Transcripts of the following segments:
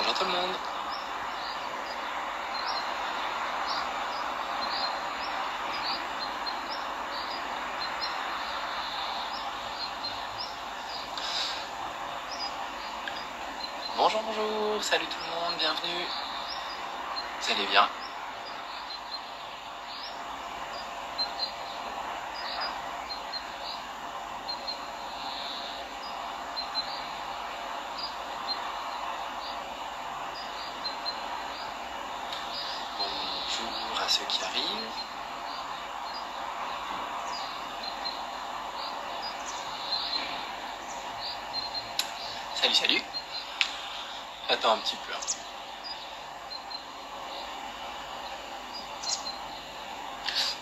Bonjour tout le monde. Bonjour, bonjour, salut tout le monde, bienvenue. Vous allez bien? Bonjour à ceux qui arrivent. Salut, salut. Attends un petit peu.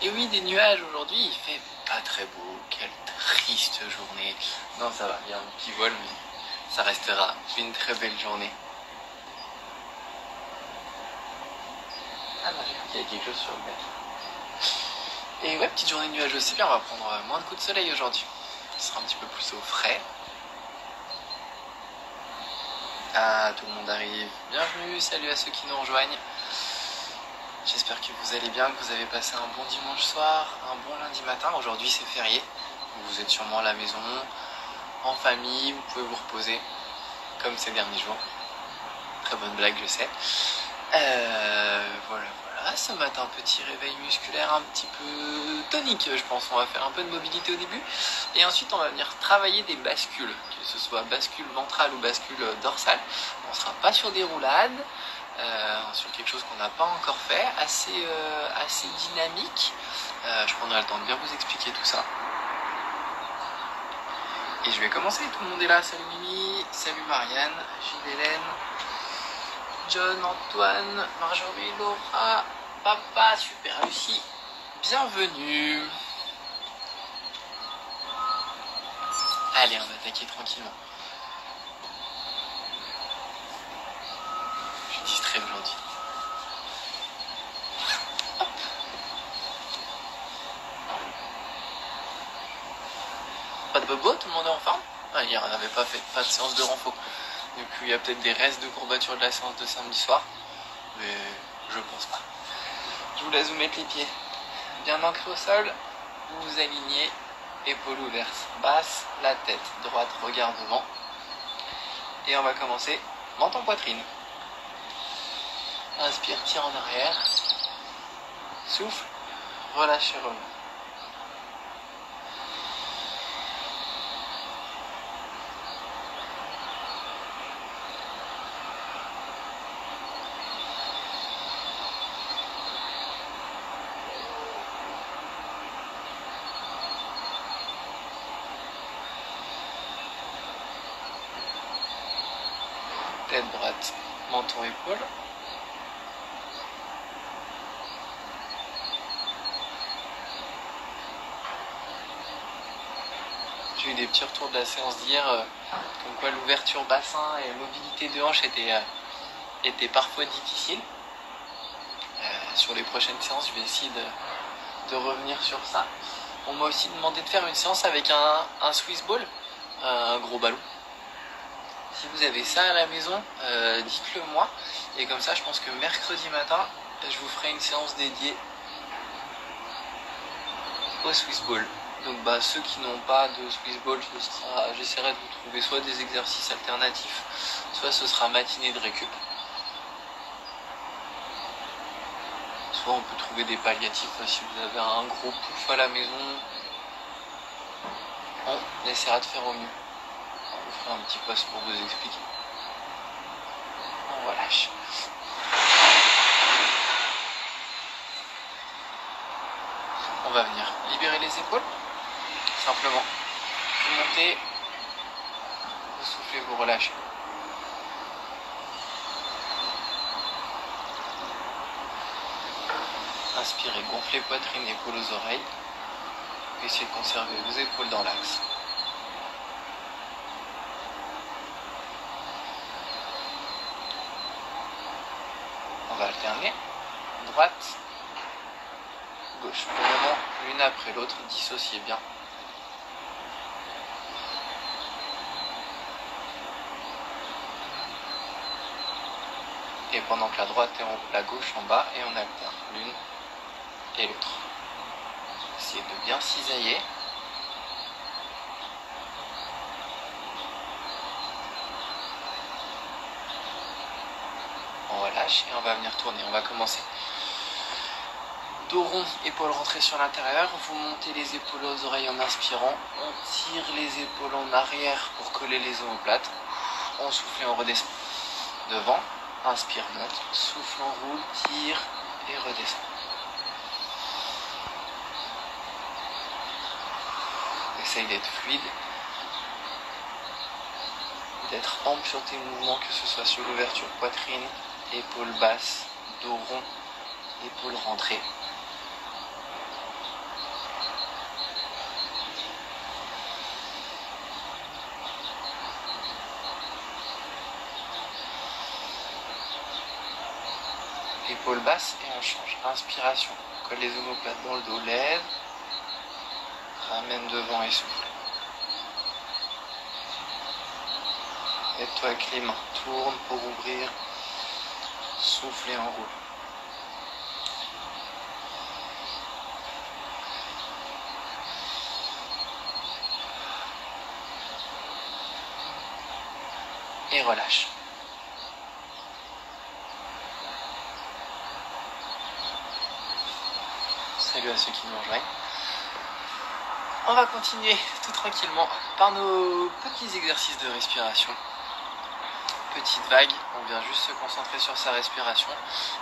Et oui, des nuages aujourd'hui, il fait pas très beau. Quelle triste journée. Non, ça va, il y a un petit vol, mais ça restera une très belle journée. Ah non, j'ai cru qu'il y avait quelque chose sur le net. Et ouais, petite journée nuageuse, c'est bien, on va prendre moins de coups de soleil aujourd'hui. Ce sera un petit peu plus au frais. Ah, tout le monde arrive. Bienvenue, salut à ceux qui nous rejoignent. J'espère que vous allez bien, que vous avez passé un bon dimanche soir, un bon lundi matin. Aujourd'hui c'est férié, vous êtes sûrement à la maison, en famille, vous pouvez vous reposer, comme ces derniers jours. Très bonne blague, je sais. Voilà, ce matin, petit réveil musculaire un petit peu tonique, je pense. On va faire un peu de mobilité au début. Et ensuite, on va venir travailler des bascules, que ce soit bascule ventrale ou bascule dorsale. On ne sera pas sur des roulades. Sur quelque chose qu'on n'a pas encore fait, assez dynamique. Je prendrai le temps de bien vous expliquer tout ça. Et je vais commencer, tout le monde est là. Salut Mimi, salut Marianne, Gilles Hélène, John, Antoine, Marjorie, Laura, Papa, super Lucie, bienvenue. Allez, on va attaquer tranquillement. Je suis distrait aujourd'hui. Pas de bobo, tout le monde est en forme? Hier on n'avait pas de séance de renfo. Donc il y a peut-être des restes de courbatures de la séance de samedi soir. Mais je pense pas. Je vous laisse vous mettre les pieds bien ancrés au sol. Vous vous alignez, épaules ouvertes, basse, la tête droite, regard devant. Et on va commencer menton poitrine. Inspire, tire en arrière. Souffle, relâchez, relâche. Tête droite, menton, épaule. J'ai eu des petits retours de la séance d'hier, comme quoi l'ouverture bassin et mobilité de hanche étaient parfois difficiles. Sur les prochaines séances, je vais essayer de revenir sur ça. On m'a aussi demandé de faire une séance avec un Swiss ball, un gros ballon. Si vous avez ça à la maison, dites-le moi. Et comme ça, je pense que mercredi matin, je vous ferai une séance dédiée au Swiss ball. Donc ceux qui n'ont pas de Swiss ball, j'essaierai de vous trouver soit des exercices alternatifs, soit ce sera matinée de récup. Soit on peut trouver des palliatifs si vous avez un gros pouf à la maison. On essaiera de faire au mieux. On vous fera un petit post pour vous expliquer. On relâche. On va venir libérer les épaules. Simplement. Vous montez. Vous soufflez, vous relâchez. Inspirez, gonflez poitrine, épaules aux oreilles. Essayez de conserver vos épaules dans l'axe. On va alterner. Droite, gauche. Pour le moment, l'une après l'autre, dissociez bien. Et pendant que la droite est en haut, la gauche en bas, et on alterne l'une et l'autre. Essayez de bien cisailler. On relâche et on va venir tourner. On va commencer. Dos rond, épaules rentrées sur l'intérieur. Vous montez les épaules aux oreilles en inspirant. On tire les épaules en arrière pour coller les omoplates. On souffle et on redescend. Devant, inspire, monte. Souffle, on roule, tire et redescend. Essaye d'être fluide, d'être ample sur tes mouvements, que ce soit sur l'ouverture poitrine, épaules basses, dos rond, épaules rentrées. Épaules basses et on change. Inspiration, colle les omoplates dans le dos, lève, ramène devant et souffle. Aide-toi avec les mains, tourne pour ouvrir, souffle et enroule. Et relâche. Salut à ceux qui nous rejoignent. On va continuer tout tranquillement par nos petits exercices de respiration. Petite vague, on vient juste se concentrer sur sa respiration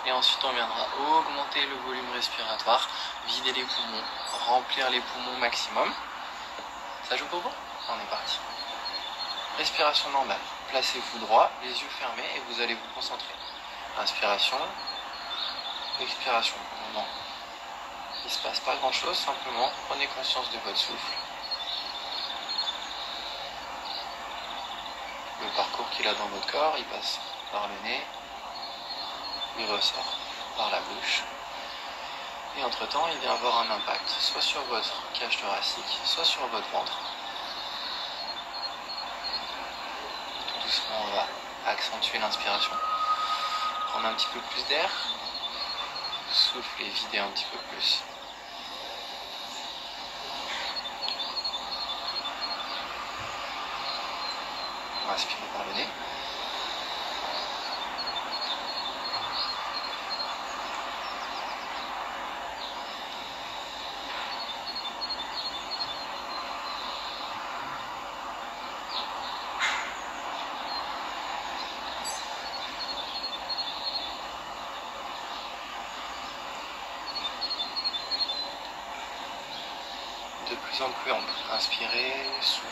et ensuite on viendra augmenter le volume respiratoire, vider les poumons, remplir les poumons maximum. Ça joue pour vous? On est parti. Respiration normale, placez-vous droit, les yeux fermés et vous allez vous concentrer. Inspiration, expiration. Pour le moment, il ne se passe pas grand chose, simplement prenez conscience de votre souffle. Le parcours qu'il a dans votre corps, il passe par le nez, il ressort par la bouche. Et entre-temps, il vient avoir un impact, soit sur votre cage thoracique, soit sur votre ventre. Tout doucement, on va accentuer l'inspiration. Prendre un petit peu plus d'air. Souffler, vider un petit peu plus. Inspirez par le nez. De plus en plus ample. Inspirez, soufflez.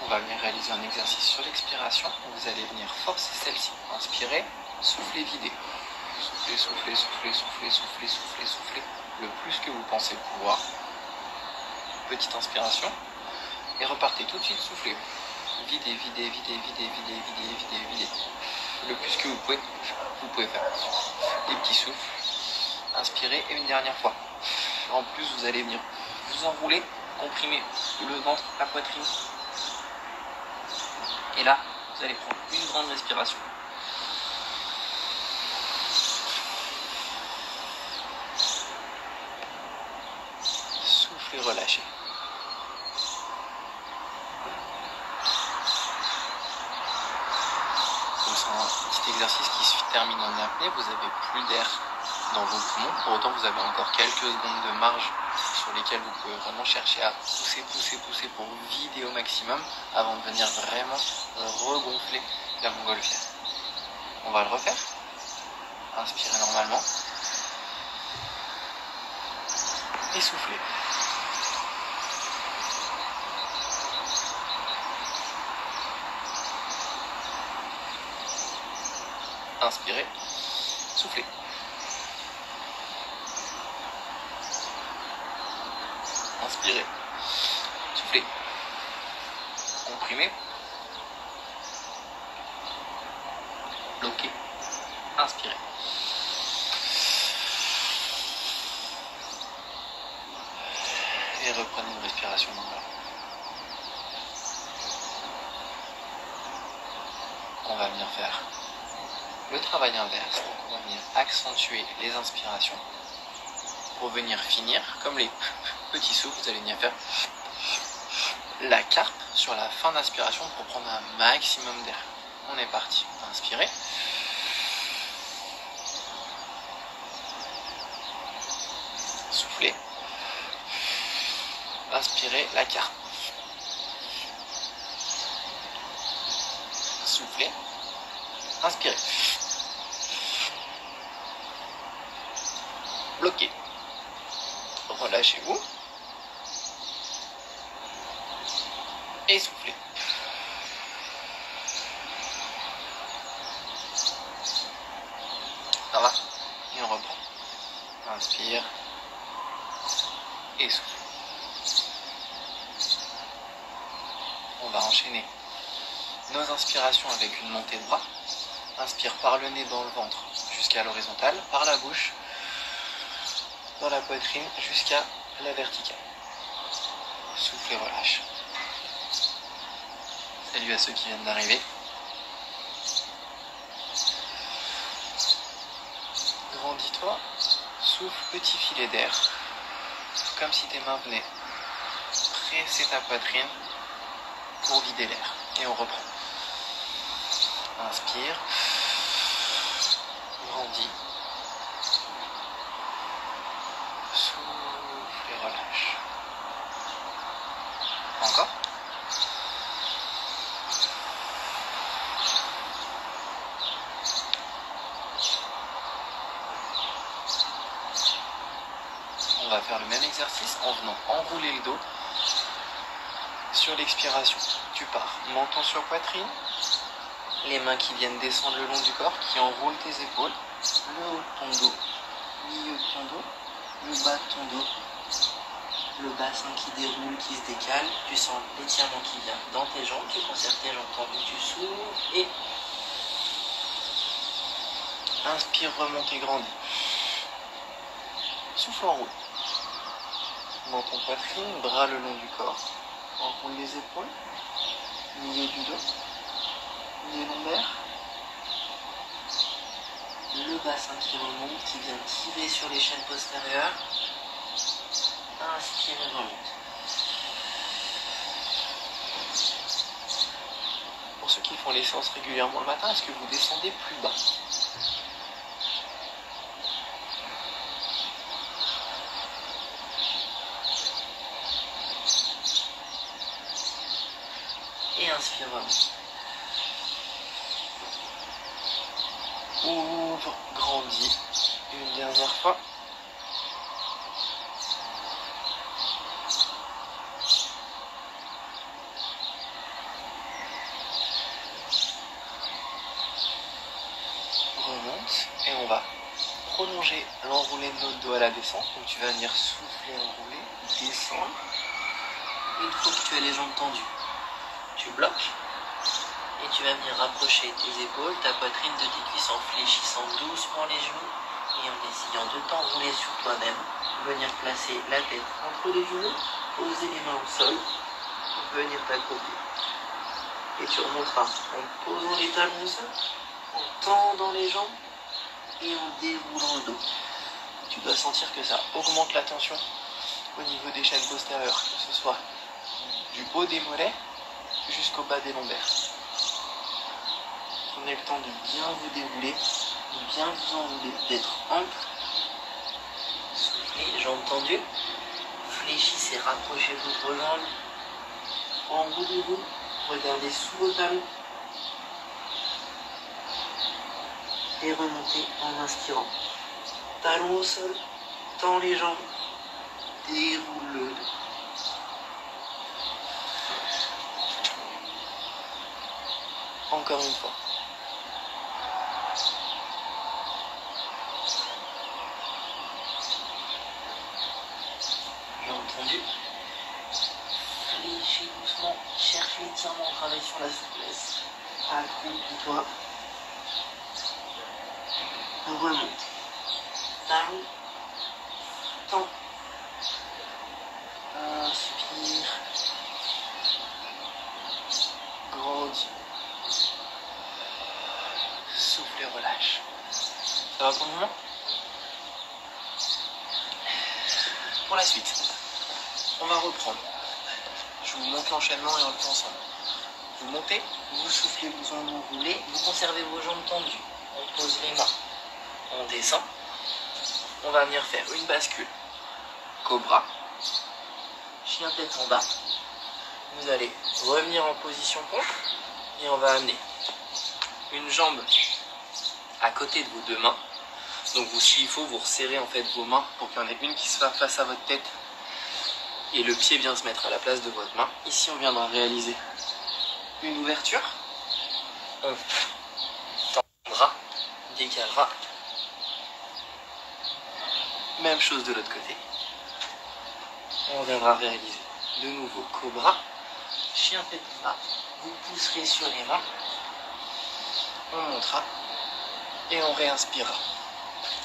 On va venir réaliser un exercice sur l'expiration. Vous allez venir forcer celle-ci. Inspirez, soufflez, videz. Soufflez, soufflez, soufflez, soufflez, soufflez, soufflez, soufflez. Le plus que vous pensez pouvoir. Petite inspiration. Et repartez tout de suite, soufflez. Videz, videz, videz, videz, videz, videz, videz, videz. Le plus que vous pouvez faire. Des petits souffles. Inspirez et une dernière fois. En plus, vous allez venir vous enrouler, comprimer le ventre, la poitrine. Et là, vous allez prendre une grande respiration. Soufflez, relâchez. Donc c'est un petit exercice qui se termine en apnée. Vous avez plus d'air dans vos poumons. Pour autant, vous avez encore quelques secondes de marge sur lesquelles vous pouvez vraiment chercher à pousser, pousser, pousser pour vider au maximum avant de venir vraiment regonfler la montgolfière. On va le refaire. Inspirez normalement. Et soufflez. Inspirez. Soufflez. Inspirez. Soufflez. Comprimez. Bloquez. Inspirez. Et reprenez une respiration normale. On va venir faire le travail inverse. Donc on va venir accentuer les inspirations pour venir finir comme les petits sauts. Vous allez venir faire la carpe sur la fin d'inspiration pour prendre un maximum d'air. On est parti. Inspirez. Soufflez. Inspirez la carpe. Soufflez. Inspirez. Bloquez. Relâchez-vous. Et soufflez. Ça va? Et on reprend. Inspire. Et souffle. On va enchaîner nos inspirations avec une montée de bras. Inspire par le nez dans le ventre jusqu'à l'horizontale, par la bouche, dans la poitrine jusqu'à la verticale. Souffle et relâche. Salut à ceux qui viennent d'arriver. Grandis-toi, souffle petit filet d'air, comme si tes mains venaient presser ta poitrine pour vider l'air. Et on reprend. Inspire. Grandis. Souffle et relâche. Encore. On va faire le même exercice en venant enrouler le dos. Sur l'expiration, tu pars menton sur poitrine, les mains qui viennent descendre le long du corps, qui enroulent tes épaules, le haut de ton dos, milieu de ton dos, le bas de ton dos, le bassin qui déroule, qui se décale, tu sens l'étirement qui vient dans tes jambes, tu conserves tes jambes tendues, tu souffles et inspire, remonte et grandis. Souffle, enroule. Menton poitrine, bras le long du corps. Enroule les épaules, milieu du dos, milieu lombaire, le bassin qui remonte, qui vient tirer sur les chaînes postérieures. Inspire et remonte. Pour ceux qui font les séances régulièrement le matin, est-ce que vous descendez plus bas? Et inspire, remonte. Ouvre, grandis. Une dernière fois. Remonte. Et on va prolonger l'enroulé de notre dos à la descente. Donc tu vas venir souffler, enrouler, descendre. Une fois que tu as les jambes tendues, tu bloques. Et tu vas venir rapprocher tes épaules, ta poitrine de tes cuisses en fléchissant doucement les genoux et en essayant de t'enrouler sur toi-même. Venir placer la tête entre les genoux, poser les mains au sol, venir t'accroupir. Et tu remonteras en posant les talons au sol, en tendant les jambes et en déroulant le dos. Tu dois sentir que ça augmente la tension au niveau des chaînes postérieures, que ce soit du haut des mollets jusqu'au bas des lombaires. Prenez le temps de bien vous dérouler, de bien vous enrouler, d'être ample. Soufflez, jambes tendues. Fléchissez, rapprochez votre jambe. Enroulez-vous, regardez sous vos talons. Et remontez en inspirant. Talons au sol, tends les jambes, déroule le dos. Encore une fois. Jambes tendues. doucement, cherche l'étirement, travaille sur la souplesse. Accroupis-toi. Remonte. Taille. Tends. Inspire. Grandis. Souffle et relâche. Ça va pour le moment? Pour la suite, on va reprendre. Je vous montre l'enchaînement et on le fait ensemble. Vous montez, vous soufflez, vous enroulez, vous conservez vos jambes tendues. On pose les mains, on descend. On va venir faire une bascule. Cobra, chien tête en bas. Vous allez revenir en position pompe et on va amener une jambe à côté de vos deux mains. Donc s'il faut, vous resserrez en fait vos mains pour qu'il y en ait une qui se fasse face à votre tête et le pied vient se mettre à la place de votre main. Ici, on viendra réaliser une ouverture. On tendra, décalera. Même chose de l'autre côté. On viendra réaliser de nouveau cobra, chien tête en bas. Vous pousserez sur les mains. On montera et on réinspirera.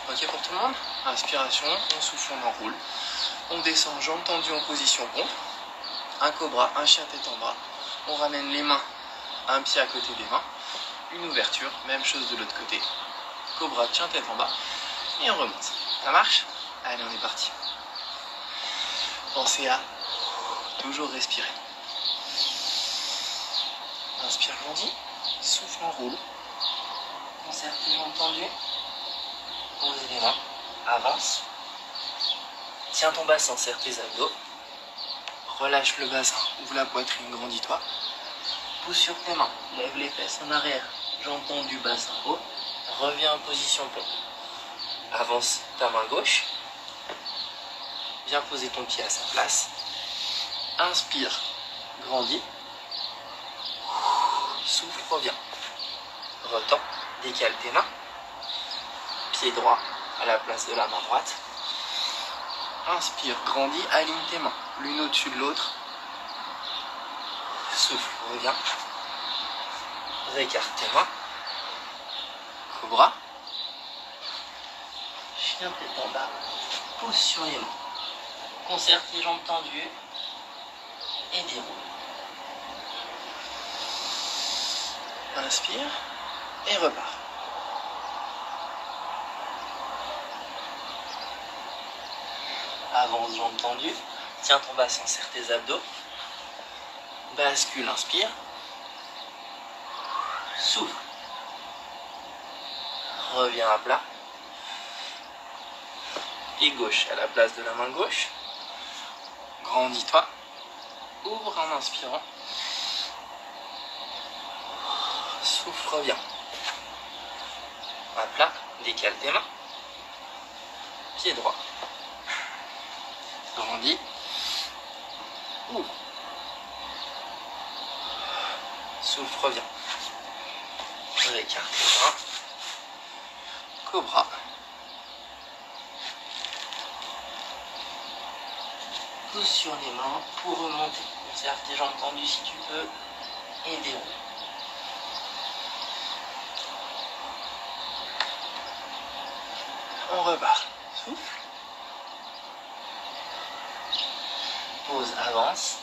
Ok pour tout le monde? Inspiration, on souffle, on enroule. On descend, jambes tendues en position pompe. Un cobra, un chien tête en bas. On ramène les mains, un pied à côté des mains. Une ouverture, même chose de l'autre côté. Cobra, chien tête en bas. Et on remonte. Ça marche? Allez, on est parti. Pensez à toujours respirer. Inspire, grandis. Souffle, enroule. Conserve les jambes tendues. Pose les mains. Avance. Tiens ton bassin, serre tes abdos. Relâche le bassin, ouvre la poitrine, grandis-toi. Pousse sur tes mains, lève les fesses en arrière. Jambes tendues, bassin haut. Reviens en position pompe. Avance ta main gauche. Viens poser ton pied à sa place. Inspire, grandis. Souffle, reviens. Retends, décale tes mains. Pied droit à la place de la main droite. Inspire, grandis, aligne tes mains, l'une au-dessus de l'autre. Souffle, reviens. Récarte tes mains. Cobra. Chien tête en bas. Pousse sur les mains. Conserve tes jambes tendues. Et déroule. Inspire. Et repars. Avance, jambes tendues. Tiens ton bassin, serre tes abdos. Bascule, inspire. Souffle. Reviens à plat. Pied gauche à la place de la main gauche. Grandis-toi. Ouvre en inspirant. Souffle, reviens. À plat, décale tes mains. Pied droit. Grandis. Ouvre. Souffle, reviens. Récarte les bras. Cobra. Pousse sur les mains pour remonter. Conserve tes jambes tendues si tu peux. Et déroule. On repart. Souffle. Pause, avance.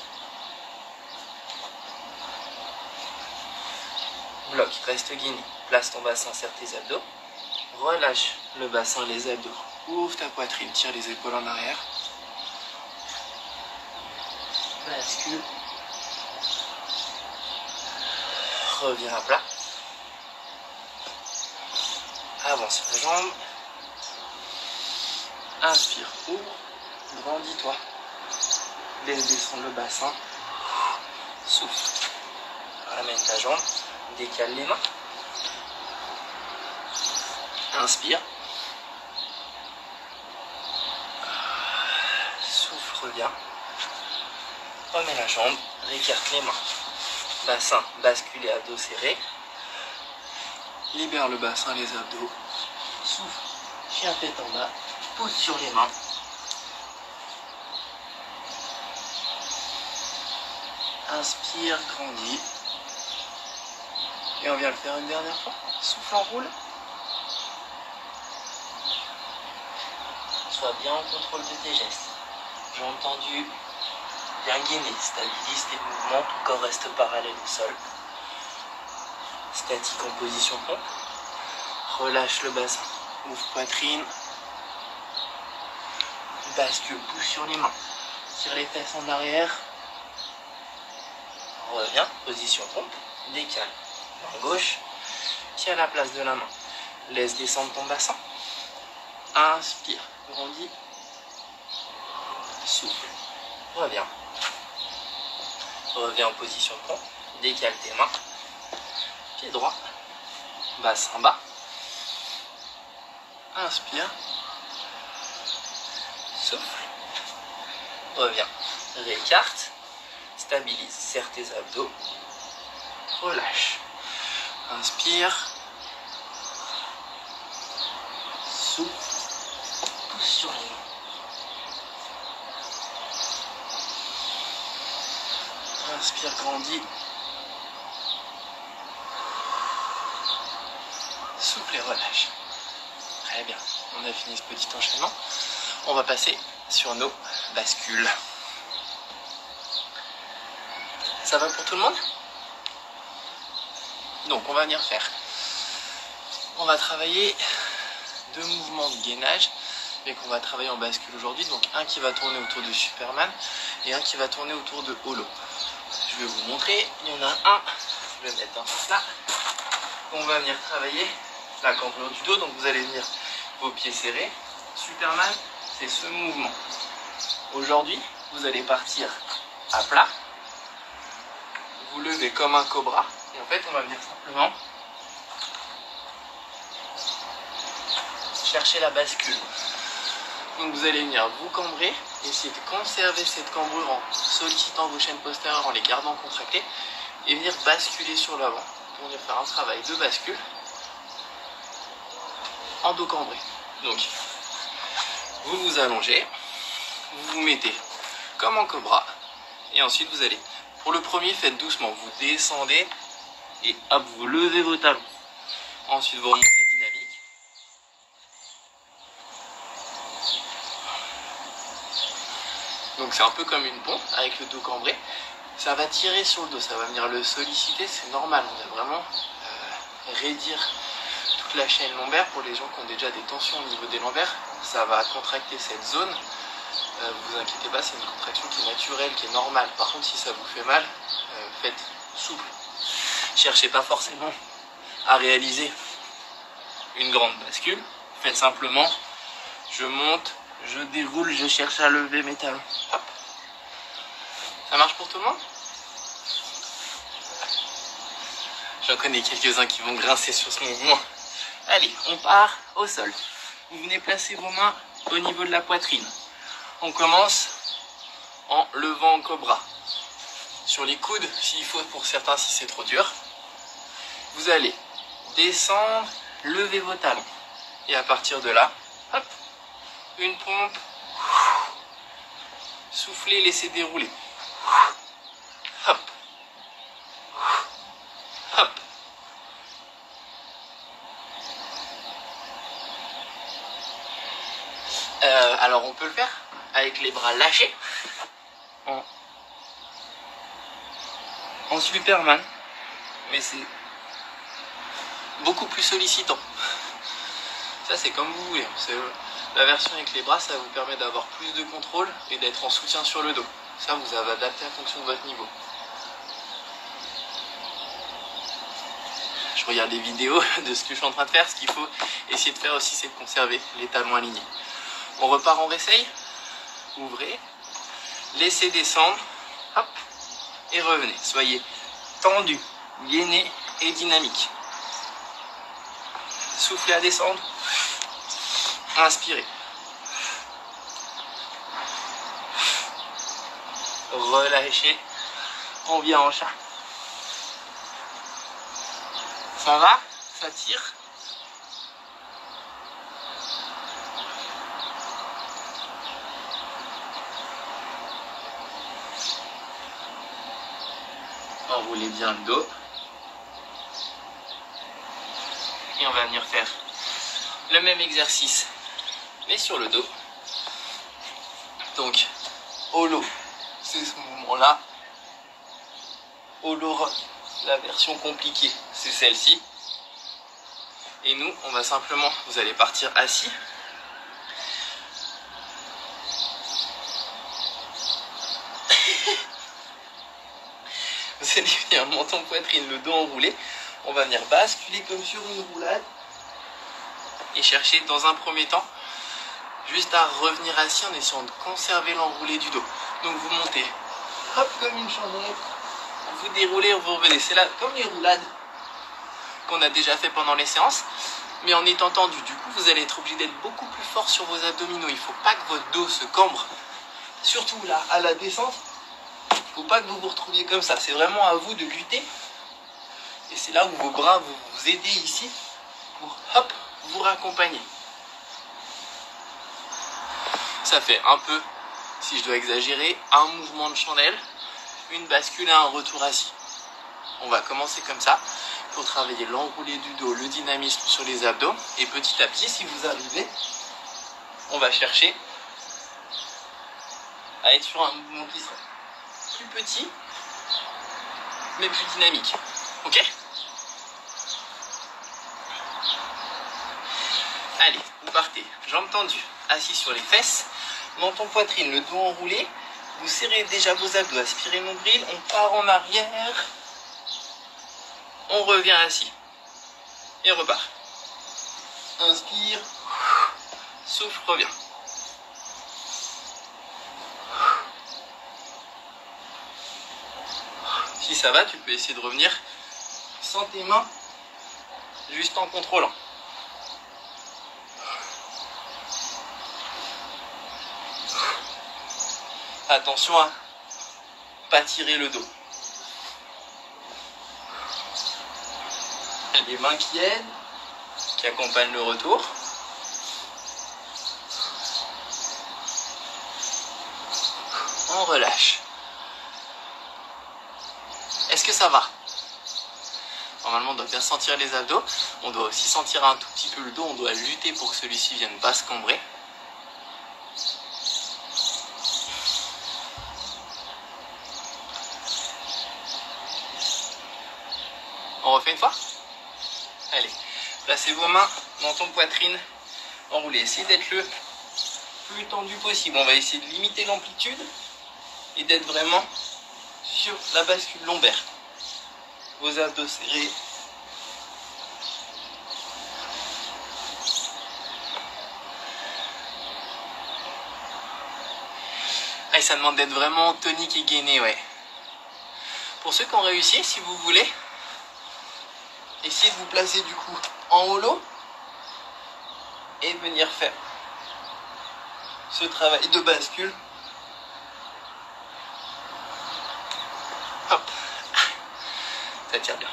Bloc, reste guiné. Place ton bassin, serre tes abdos. Relâche le bassin, les abdos. Ouvre ta poitrine, tire les épaules en arrière. Bascule. Reviens à plat. Avance la jambe. Inspire, ouvre. Grandis-toi. Laisse descendre le bassin. Souffle. Ramène ta jambe. Décale les mains. Inspire. Souffle, reviens. Remets la jambe. Récarte les mains. Bassin, bascule et abdos serrés. Libère le bassin, les abdos. Souffle. Chien tête en bas. Pousse sur les mains. Inspire, grandis. Et on vient le faire une dernière fois. Souffle, enroule. Sois bien en contrôle de tes gestes. J'ai entendu bien gainer. Stabilise tes mouvements. Ton corps reste parallèle au sol. Statique en position pompe. Relâche le bassin. Ouvre poitrine. Bascule, pousse sur les mains. Tire les fesses en arrière. Reviens, position pompe. Décale. Main gauche. Tiens la place de la main. Laisse descendre ton bassin. Inspire. Grandis. Souffle. Reviens. Reviens en position pompe. Décale tes mains. Pied droit. Bassin bas. Inspire. Souffle. Reviens. Réécarte. Stabilise. Serre tes abdos. Relâche. Inspire. Souffle. Pousse sur les mains. Inspire, grandis. Souffle et relâche. Très bien. On a fini ce petit enchaînement. On va passer sur nos bascules. Ça va pour tout le monde? Donc on va venir faire. On va travailler deux mouvements de gainage, mais qu'on va travailler en bascule aujourd'hui. Donc un qui va tourner autour de Superman et un qui va tourner autour de Holo. Je vais vous montrer. Il y en a un. Je vais mettre un peu là. On va venir travailler la cambrure du dos. Donc vous allez venir vos pieds serrés. Superman, c'est ce mouvement. Aujourd'hui, vous allez partir à plat. Vous levez comme un cobra. Et en fait, on va venir simplement chercher la bascule. Donc vous allez venir vous cambrer, essayer de conserver cette cambrure en sollicitant vos chaînes postérieures, en les gardant contractées, et venir basculer sur l'avant pour venir faire un travail de bascule en dos cambré. Donc vous vous allongez, vous vous mettez comme en cobra, et ensuite vous allez, pour le premier, faites doucement, vous descendez et hop, vous levez vos talons. Ensuite vous remontez dynamique. Donc c'est un peu comme une pompe avec le dos cambré. Ça va tirer sur le dos, ça va venir le solliciter, c'est normal. On va vraiment raidir toute la chaîne lombaire. Pour les gens qui ont déjà des tensions au niveau des lombaires, ça va contracter cette zone. Vous inquiétez pas, c'est une contraction qui est naturelle, qui est normale. Par contre, si ça vous fait mal, faites souple. Cherchez pas forcément à réaliser une grande bascule. Faites simplement, je monte, je déroule, je cherche à lever mes talons. Hop. Ça marche pour tout le monde? J'en connais quelques-uns qui vont grincer sur ce mouvement. Allez, on part au sol. Vous venez placer vos mains au niveau de la poitrine. On commence en levant en cobra. Sur les coudes, s'il faut pour certains, si c'est trop dur. Vous allez descendre, lever vos talons. Et à partir de là, hop, une pompe. Soufflez, laissez dérouler. Hop. Hop. Alors on peut le faire avec les bras lâchés en Superman, mais c'est beaucoup plus sollicitant. Ça c'est comme vous voulez. La version avec les bras, ça vous permet d'avoir plus de contrôle et d'être en soutien sur le dos. Ça vous avez adapté en fonction de votre niveau. Je regarde les vidéos de ce que je suis en train de faire. Ce qu'il faut essayer de faire aussi, c'est de conserver les talons alignés. On repart en réessaye. Ouvrez, laissez descendre, hop, et revenez. Soyez tendu, gainé et dynamique. Soufflez à descendre. Inspirez. Relâchez. On vient en chat. Ça va? Ça tire? Enroulez bien le dos. Et on va venir faire le même exercice, mais sur le dos. Donc, holo, c'est ce mouvement-là. Holo rock, la version compliquée, c'est celle-ci. Et nous, on va simplement, vous allez partir assis. Vous allez venir menton poitrine, le dos enroulé. On va venir basculer comme sur une roulade. Et chercher dans un premier temps, juste à revenir assis en essayant de conserver l'enroulé du dos. Donc vous montez, hop, comme une chandelle. Vous déroulez, vous revenez. C'est là, comme les roulades qu'on a déjà fait pendant les séances, mais en étant tendu. Du coup, vous allez être obligé d'être beaucoup plus fort sur vos abdominaux. Il ne faut pas que votre dos se cambre. Surtout là, à la descente, il ne faut pas que vous vous retrouviez comme ça. C'est vraiment à vous de lutter. Et c'est là où vos bras vous aidez ici pour, hop, vous raccompagner. Ça fait un peu, si je dois exagérer, un mouvement de chandelle, une bascule et un retour assis. On va commencer comme ça pour travailler l'enroulé du dos, le dynamisme sur les abdos. Et petit à petit, si vous arrivez, on va chercher à être sur un mouvement qui sera plus petit, mais plus dynamique. Ok ? Allez, vous partez, jambes tendues, assis sur les fesses, menton poitrine, le dos enroulé. Vous serrez déjà vos abdos, aspirez nombril, on part en arrière. On revient assis. Et on repart. Inspire. Souffle, reviens. Si ça va, tu peux essayer de revenir sans tes mains, juste en contrôlant. Attention à pas tirer le dos. Les mains qui aident, qui accompagnent le retour. On relâche. Est-ce que ça va? Normalement, on doit bien sentir les abdos. On doit aussi sentir un tout petit peu le dos. On doit lutter pour que celui-ci vienne pas se cambrer. On refait une fois? Allez, placez vos mains dans ton poitrine enroulée. Essayez d'être le plus tendu possible. On va essayer de limiter l'amplitude et d'être vraiment sur la bascule lombaire. Vos abdos serrés. Ah, et ça demande d'être vraiment tonique et gainé, ouais. Pour ceux qui ont réussi, si vous voulez, essayez de vous placer du coup en holo et venir faire ce travail de bascule. Hop, ça tire bien.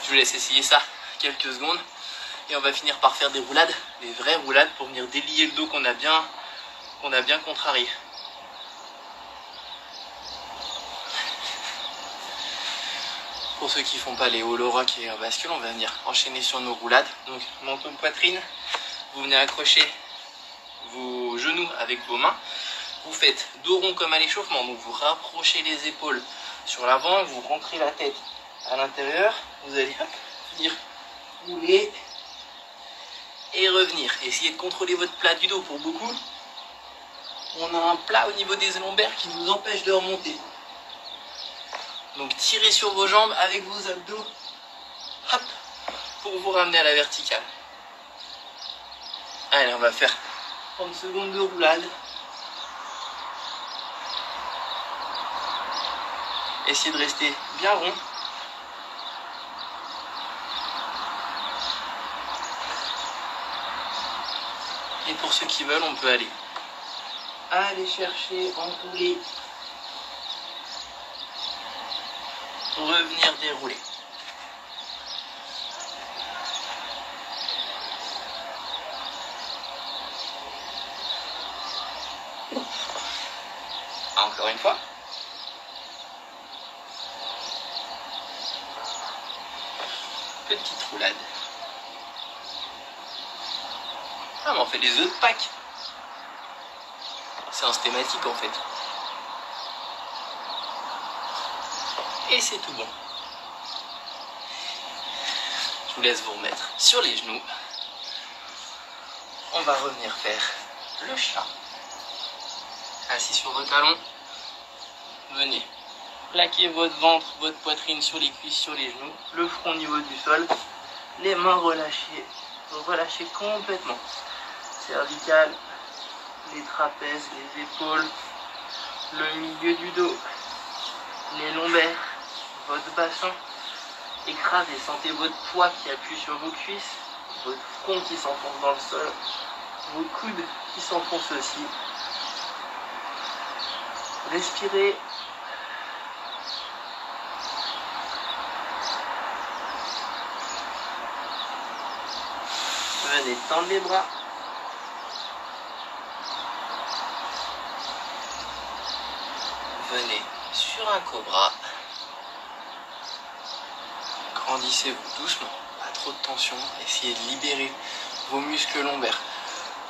Je vous laisse essayer ça quelques secondes et on va finir par faire des roulades, des vraies roulades pour venir délier le dos qu'on a bien contrarié. Pour ceux qui ne font pas les holo rock et bascule, on va venir enchaîner sur nos roulades. Donc menton de poitrine, vous venez accrocher vos genoux avec vos mains. Vous faites dos rond comme à l'échauffement, donc vous rapprochez les épaules sur l'avant, vous rentrez la tête à l'intérieur, vous allez venir rouler et revenir. Essayez de contrôler votre plat du dos. Pour beaucoup, on a un plat au niveau des lombaires qui nous empêche de remonter. Donc tirez sur vos jambes avec vos abdos, hop, pour vous ramener à la verticale. Allez, on va faire 30 secondes de roulade. Essayez de rester bien rond. Et pour ceux qui veulent, on peut aller chercher, enrouler, revenir dérouler. Encore une fois. petite roulade. Ah, mais on fait des œufs de Pâques. Séance thématique en fait. Et c'est tout bon. Je vous laisse vous remettre sur les genoux. On va revenir faire le chat. Assis sur vos talons. Venez plaquer votre ventre, votre poitrine sur les cuisses, sur les genoux. Le front au niveau du sol. Les mains relâchées. Relâchez complètement. Cervicale, les trapèzes, les épaules, le milieu du dos, les lombaires, votre bassin. Écrasez, sentez votre poids qui appuie sur vos cuisses, votre front qui s'enfonce dans le sol, vos coudes qui s'enfoncent aussi. Respirez. Venez tendre les bras. Venez sur un cobra. Grandissez-vous doucement, pas trop de tension. Essayez de libérer vos muscles lombaires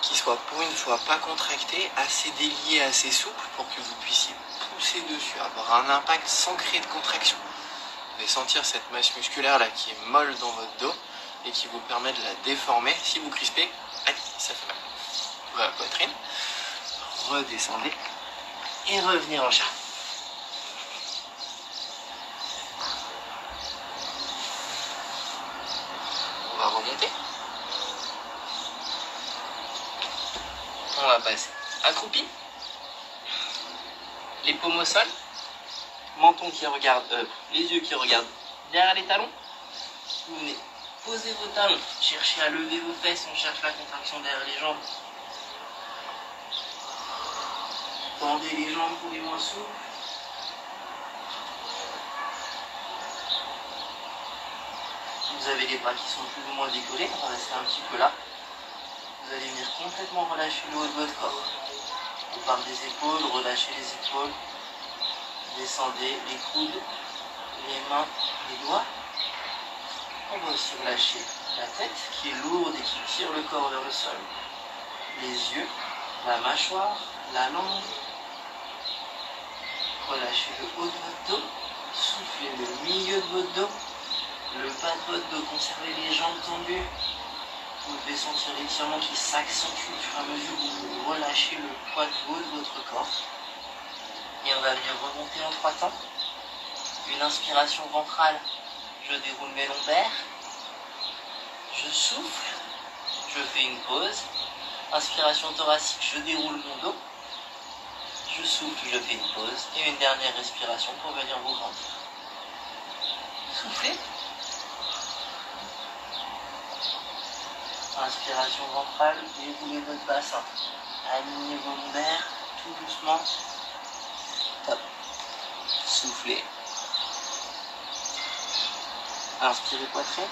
qui soient pour une fois pas contractés, assez déliés, assez souples pour que vous puissiez pousser dessus, avoir un impact sans créer de contraction. Vous allez sentir cette masse musculaire là qui est molle dans votre dos et qui vous permet de la déformer. Si vous crispez, ça fait mal. Ouvrez la poitrine, redescendez et revenez en chat. On va remonter. On va passer accroupi. Les paumes au sol. Menton qui regarde, les yeux qui regardent derrière les talons. Vous venez poser vos talons. Cherchez à lever vos fesses. On cherche la contraction derrière les jambes. Tendez les jambes pour les moins souples. Vous avez les bras qui sont plus ou moins décollés. On va rester un petit peu là. Vous allez venir complètement relâcher le haut de votre corps. On part des épaules, relâchez les épaules. Descendez les coudes, les mains, les doigts. On va aussi relâcher la tête qui est lourde et qui tire le corps vers le sol. Les yeux, la mâchoire, la langue. Relâchez le haut de votre dos. Soufflez le milieu de votre dos. Le bas de votre dos. Conservez les jambes tendues. Vous devez sentir l'étirement qui s'accentue au fur et à mesure où vous relâchez le poids du haut de votre corps. Et on va venir remonter en 3 temps. Une inspiration ventrale, je déroule mes lombaires. Je souffle, je fais une pause. Inspiration thoracique, je déroule mon dos. Je souffle, je fais une pause. Et une dernière respiration pour venir vous grandir. Soufflez. Inspiration ventrale, déroulez votre bassin. Alignez vos lombaires, tout doucement. Top. Soufflez. Inspirez poitrine.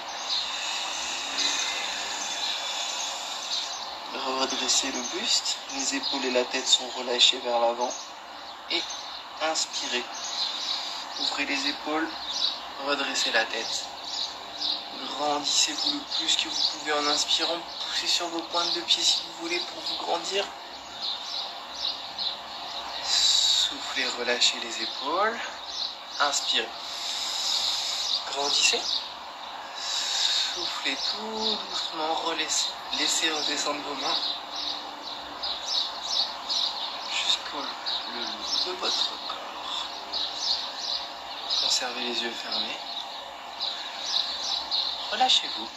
Redressez le buste. Les épaules et la tête sont relâchées vers l'avant. Et inspirez. Ouvrez les épaules. Redressez la tête. Grandissez-vous le plus que vous pouvez en inspirant. Poussez sur vos pointes de pied si vous voulez pour vous grandir. Soufflez, relâchez les épaules. Inspirez. Grandissez. Soufflez tout doucement. Laissez redescendre vos mains jusqu'au long de votre corps. Conservez les yeux fermés. Relâchez-vous.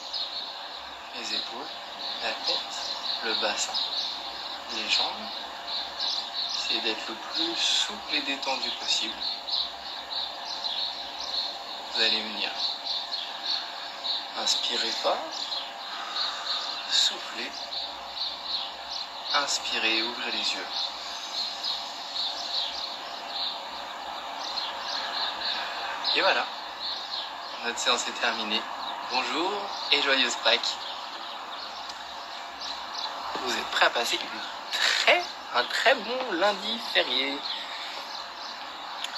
Les épaules, la tête, le bassin, les jambes. Essayez d'être le plus souple et détendu possible. Vous allez venir inspirez fort, soufflez, inspirez, ouvrez les yeux. Et voilà, notre séance est terminée. Bonjour et joyeuse Pâques. Vous êtes prêts à passer un très bon lundi férié.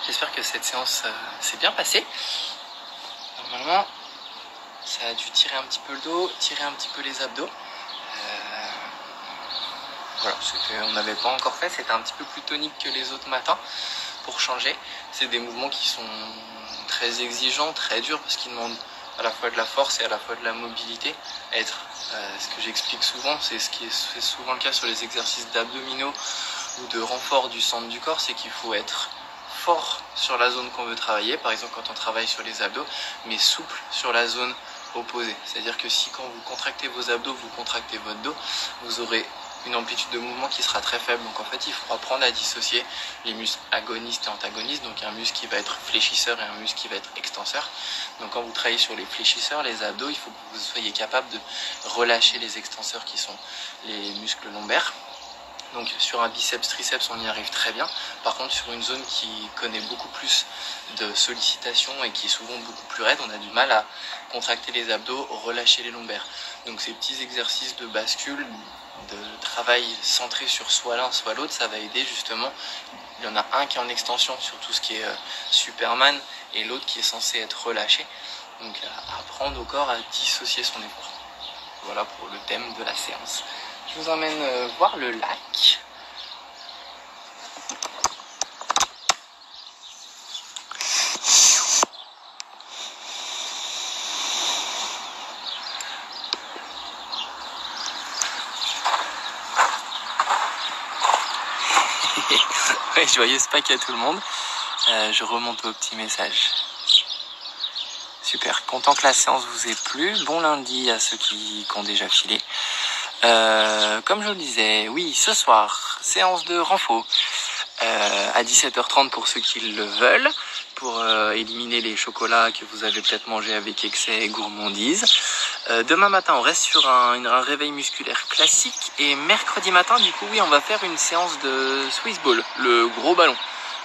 J'espère que cette séance s'est bien passée. Normalement, Ça a dû tirer un petit peu le dos, tirer un petit peu les abdos. Voilà, on n'avait pas encore fait, c'était un petit peu plus tonique que les autres matins pour changer. C'est des mouvements qui sont très exigeants, très durs parce qu'ils demandent à la fois de la force et à la fois de la mobilité. Ce que j'explique souvent, c'est ce qui est souvent le cas sur les exercices d'abdominaux ou de renfort du centre du corps, c'est qu'il faut être fort sur la zone qu'on veut travailler, par exemple quand on travaille sur les abdos, mais souple sur la zone opposée. C'est-à-dire que si quand vous contractez vos abdos, vous contractez votre dos, vous aurez une amplitude de mouvement qui sera très faible. Donc en fait, il faut apprendre à dissocier les muscles agonistes et antagonistes. Donc un muscle qui va être fléchisseur et un muscle qui va être extenseur. Donc quand vous travaillez sur les fléchisseurs, les abdos, il faut que vous soyez capable de relâcher les extenseurs qui sont les muscles lombaires. Donc sur un biceps, triceps, on y arrive très bien. Par contre, sur une zone qui connaît beaucoup plus de sollicitation et qui est souvent beaucoup plus raide, on a du mal à contracter les abdos, relâcher les lombaires. Donc ces petits exercices de bascule, de travail centré sur soit l'un, soit l'autre, ça va aider justement. Il y en a un qui est en extension sur tout ce qui est Superman et l'autre qui est censé être relâché. Donc à apprendre au corps à dissocier son effort. Voilà pour le thème de la séance. Je vous emmène voir le lac. Ouais, joyeuse Pâques à tout le monde. Je remonte au petit message. Super, content que la séance vous ait plu. Bon lundi à ceux qui ont déjà filé. Comme je le disais, oui, ce soir, séance de renfo à 17h30 pour ceux qui le veulent, pour éliminer les chocolats que vous avez peut-être mangés avec excès et gourmandise. Demain matin, on reste sur un réveil musculaire classique et mercredi matin, du coup, oui, on va faire une séance de Swiss Ball, le gros ballon.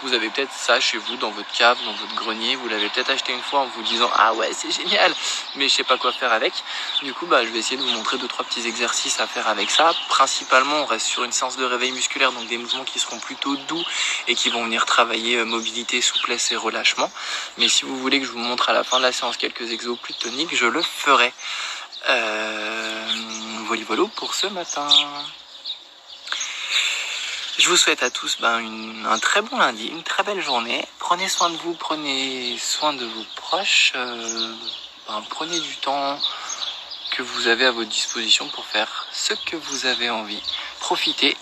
Vous avez peut-être ça chez vous, dans votre cave, dans votre grenier. Vous l'avez peut-être acheté une fois en vous disant « Ah ouais, c'est génial !» Mais je sais pas quoi faire avec. Du coup, je vais essayer de vous montrer 2-3 petits exercices à faire avec ça. Principalement, on reste sur une séance de réveil musculaire, donc des mouvements qui seront plutôt doux et qui vont venir travailler mobilité, souplesse et relâchement. Mais si vous voulez que je vous montre à la fin de la séance quelques exos plus toniques, je le ferai. Voilà pour ce matin. Je vous souhaite à tous un très bon lundi, une très belle journée. Prenez soin de vous, prenez soin de vos proches. Prenez du temps que vous avez à votre disposition pour faire ce que vous avez envie. Profitez,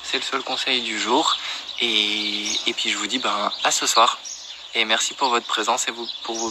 c'est le seul conseil du jour. Et puis je vous dis à ce soir. Et merci pour votre présence et pour vos